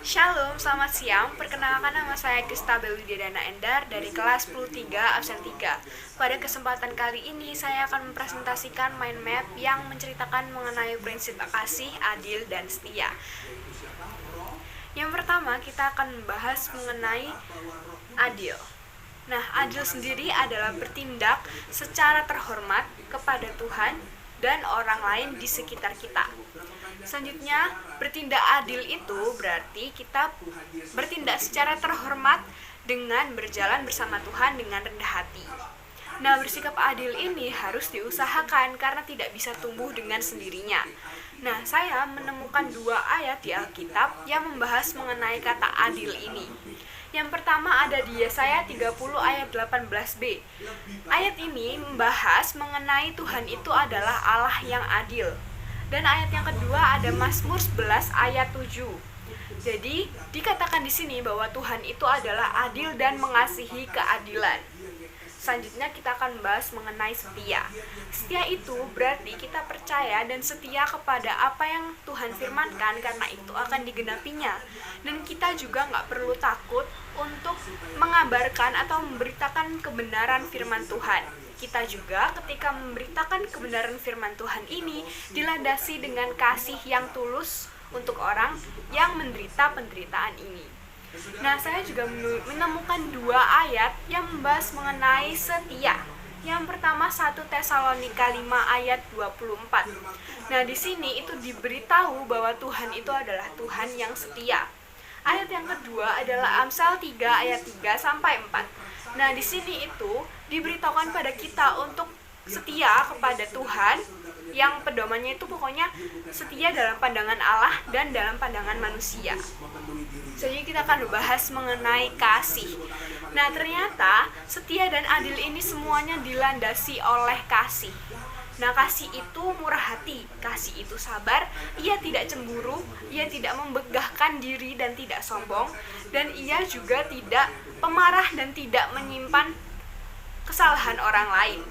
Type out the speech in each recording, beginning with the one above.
Shalom, selamat siang. Perkenalkan nama saya Kristabel Widyadana Endar dari kelas 10-3 absen 3. Pada kesempatan kali ini saya akan mempresentasikan mind map yang menceritakan mengenai prinsip kasih, adil, dan setia. Yang pertama kita akan membahas mengenai adil. Nah, adil sendiri adalah bertindak secara terhormat kepada Tuhan dan orang lain di sekitar kita. Selanjutnya, bertindak adil itu berarti kita bertindak secara terhormat dengan berjalan bersama Tuhan dengan rendah hati. Nah, bersikap adil ini harus diusahakan karena tidak bisa tumbuh dengan sendirinya. Nah, saya menemukan 2 ayat di Alkitab yang membahas mengenai kata adil ini. Yang pertama ada di Yesaya 30 ayat 18b. Ayat ini membahas mengenai Tuhan itu adalah Allah yang adil. Dan ayat yang kedua ada Mazmur 11 ayat 7. Jadi, dikatakan di sini bahwa Tuhan itu adalah adil dan mengasihi keadilan. Selanjutnya kita akan membahas mengenai setia. Setia itu berarti kita percaya dan setia kepada apa yang Tuhan firmankan karena itu akan digenapinya. Dan kita juga nggak perlu takut untuk mengabarkan atau memberitakan kebenaran firman Tuhan. Kita juga ketika memberitakan kebenaran firman Tuhan ini dilandasi dengan kasih yang tulus untuk orang yang menderita penderitaan ini. Nah, saya juga menemukan 2 ayat yang membahas mengenai setia. Yang pertama 1 Tesalonika 5 ayat 24. Nah, di sini itu diberitahu bahwa Tuhan itu adalah Tuhan yang setia. Ayat yang kedua adalah Amsal 3 ayat 3 sampai 4. Nah, di sini itu diberitahukan pada kita untuk setia kepada Tuhan yang pedomannya itu pokoknya setia dalam pandangan Allah dan dalam pandangan manusia. Jadi kita akan membahas mengenai kasih. Nah, ternyata setia dan adil ini semuanya dilandasi oleh kasih. Nah, kasih itu murah hati, kasih itu sabar, ia tidak cemburu, ia tidak membegahkan diri dan tidak sombong, dan ia juga tidak pemarah dan tidak menyimpan kesalahan orang lain.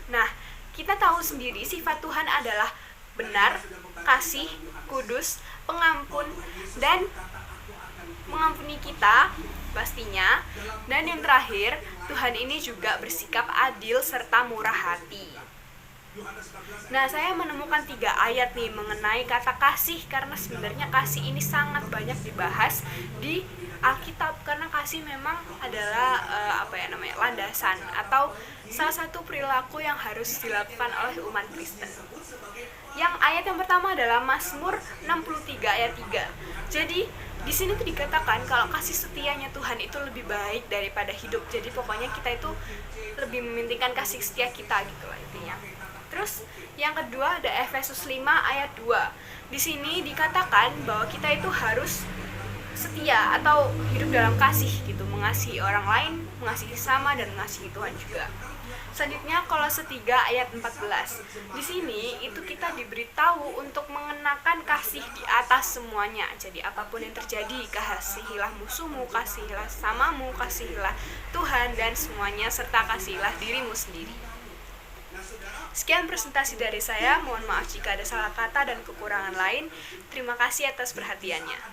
Nah, kita tahu sendiri sifat Tuhan adalah benar, kasih, kudus, pengampun, dan mengampuni kita pastinya. Dan yang terakhir, Tuhan ini juga bersikap adil serta murah hati. Nah, saya menemukan 3 ayat nih mengenai kata kasih karena sebenarnya kasih ini sangat banyak dibahas di Alkitab karena kasih memang adalah landasan atau salah satu perilaku yang harus dilakukan oleh umat Kristen. Yang ayat yang pertama adalah Mazmur 63 ayat 3. Jadi di sini tuh dikatakan kalau kasih setianya Tuhan itu lebih baik daripada hidup. Jadi pokoknya kita itu lebih mementingkan kasih setia kita gitu lah intinya. Terus yang kedua ada Efesus 5 ayat 2. Di sini dikatakan bahwa kita itu harus setia atau hidup dalam kasih gitu, mengasihi orang lain, mengasihi sesama dan mengasihi Tuhan juga. Selanjutnya Kolose 3 ayat 14. Di sini itu kita diberitahu untuk mengenakan kasih di atas semuanya. Jadi apapun yang terjadi, kasihilah musuhmu, kasihilah sesamamu, kasihilah Tuhan dan semuanya serta kasihilah dirimu sendiri. Sekian presentasi dari saya, mohon maaf jika ada salah kata dan kekurangan lain. Terima kasih atas perhatiannya.